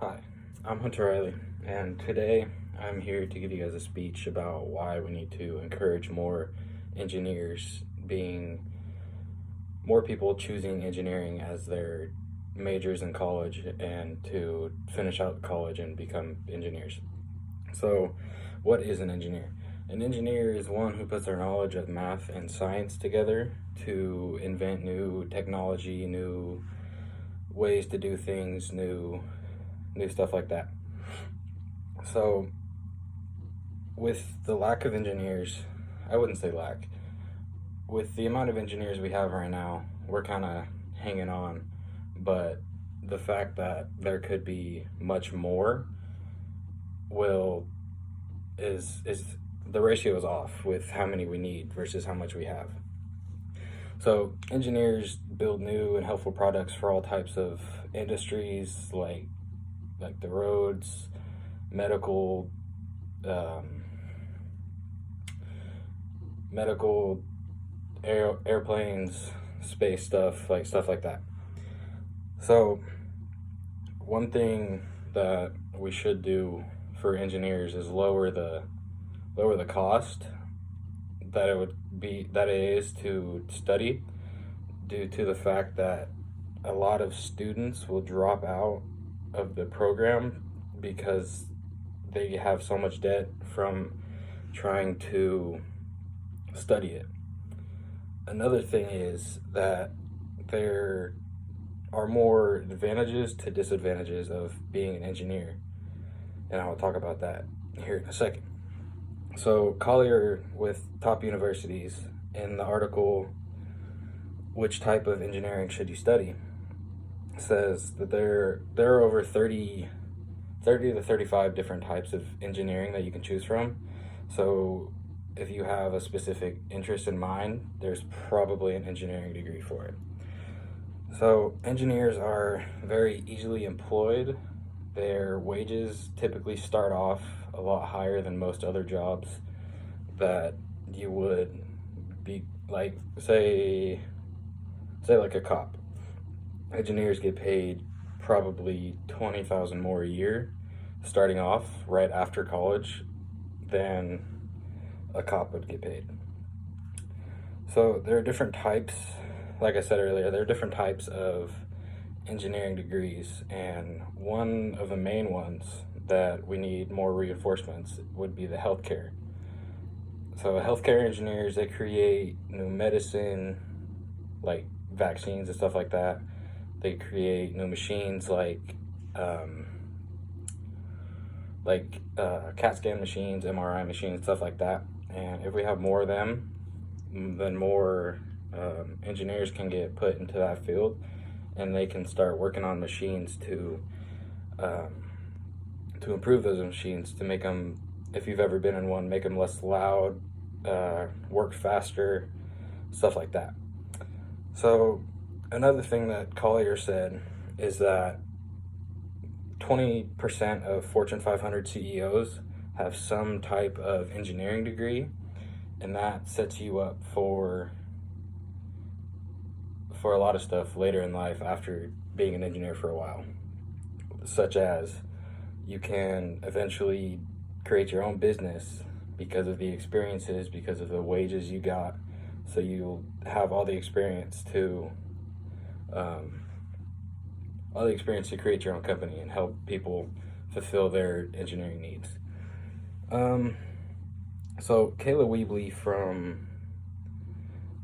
Hi, I'm Hunter Riley, and today I'm here to give you guys a speech about why we need to encourage more engineers, being more people choosing engineering as their majors in college and to finish out college and become engineers. So, what is an engineer? An engineer is one who puts their knowledge of math and science together to invent new technology, new ways to do things, new stuff like that. So, with the lack of engineers, I wouldn't say lack. With the amount of engineers we have right now, we're kind of hanging on, but the fact that there could be much more will is the ratio is off with how many we need versus how much we have. So engineers build new and helpful products for all types of industries, like the roads, medical, um, medical, airplanes, space stuff like that. So one thing that we should do for engineers is lower the cost that it is to study, due to the fact that a lot of students will drop out of the program because they have so much debt from trying to study it. Another thing is that there are more advantages to disadvantages of being an engineer, and I'll talk about that here in a second. So, Collier with top universities, in the article "Which Type of Engineering Should You Study?" says that there are over 30 to 35 different types of engineering that you can choose from. So if you have a specific interest in mind, there's probably an engineering degree for it. So engineers are very easily employed. Their wages typically start off a lot higher than most other jobs that you would be like, say like a cop. Engineers get paid probably 20,000 more a year starting off right after college than a cop would get paid. So there are different types, like I said earlier, there are different types of engineering degrees, and one of the main ones that we need more reinforcements would be the healthcare. So healthcare engineers, they create new medicine, like vaccines and stuff like that. They create new machines um, CAT scan machines, MRI machines, stuff like that. And if we have more of them, then more engineers can get put into that field, and they can start working on machines um, to improve those machines, to make them, if you've ever been in one, make them less loud, work faster, stuff like that. So another thing that Collier said is that 20% of Fortune 500 CEOs have some type of engineering degree, and that sets you up for a lot of stuff later in life after being an engineer for a while, such as you can eventually create your own business because of the experiences, because of the wages you got. So you'll have all the experience um, to create your own company and help people fulfill their engineering needs. Um, so Kayla Weebly from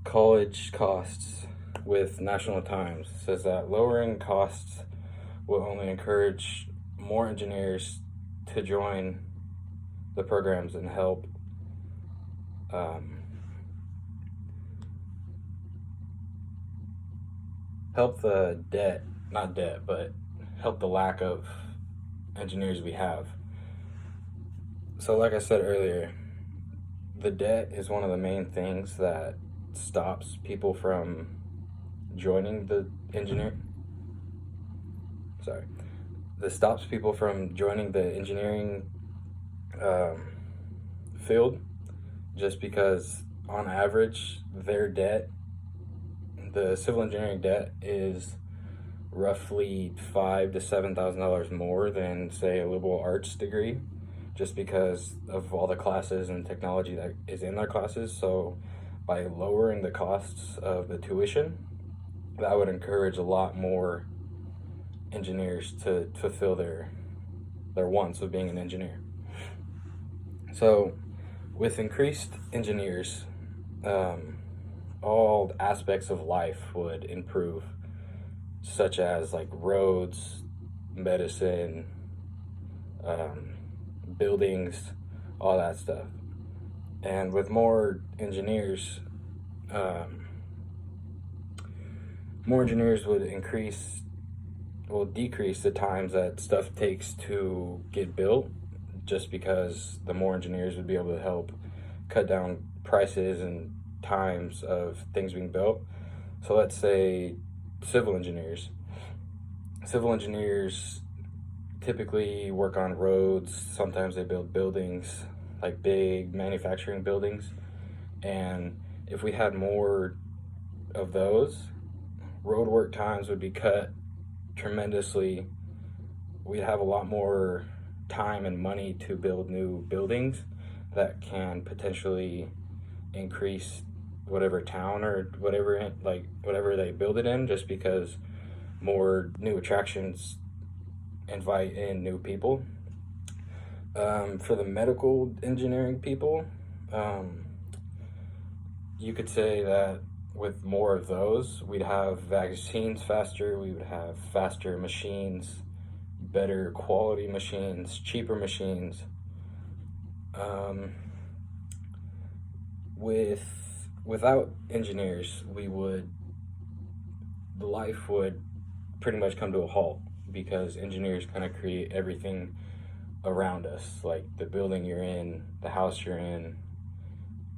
College Costs with National Times says that lowering costs will only encourage more engineers to join the programs and um, help the debt, not debt, but help the lack of engineers we have. So, like I said earlier, the debt is one of the main things that stops people from joining the engineer. Sorry, that stops people from joining the engineering um, field, just because on average their debt, the civil engineering debt, is roughly $5,000 to $7,000 more than, say, a liberal arts degree, just because of all the classes and technology that is in their classes. So by lowering the costs of the tuition, that would encourage a lot more engineers to fulfill their wants of being an engineer. So with increased engineers, all aspects of life would improve, such as like roads, medicine, buildings, all that stuff. And with more engineers would decrease the times that stuff takes to get built, just because the more engineers would be able to help cut down prices and times of things being built. So let's say civil engineers typically work on roads. Sometimes they build buildings, like big manufacturing buildings. And if we had more of those, road work times would be cut tremendously. We'd have a lot more time and money to build new buildings that can potentially increase whatever town or whatever they build it in, just because more new attractions invite in new people. For the medical engineering people, you could say that with more of those, we'd have vaccines faster, we would have faster machines, better quality machines, cheaper machines. Without engineers, life would pretty much come to a halt, because engineers kind of create everything around us, like the building you're in, the house you're in.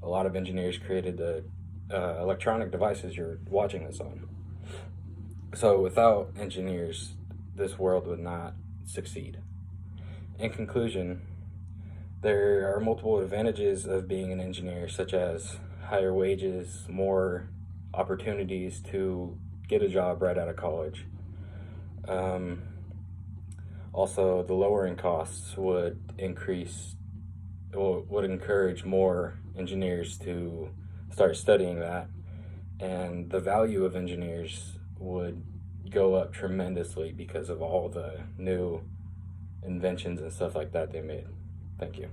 A lot of engineers created the electronic devices you're watching this on. So without engineers, this world would not succeed. In conclusion, there are multiple advantages of being an engineer, such as higher wages, more opportunities to get a job right out of college. Also, the lowering costs would encourage more engineers to start studying that, and the value of engineers would go up tremendously because of all the new inventions and stuff like that they made. Thank you.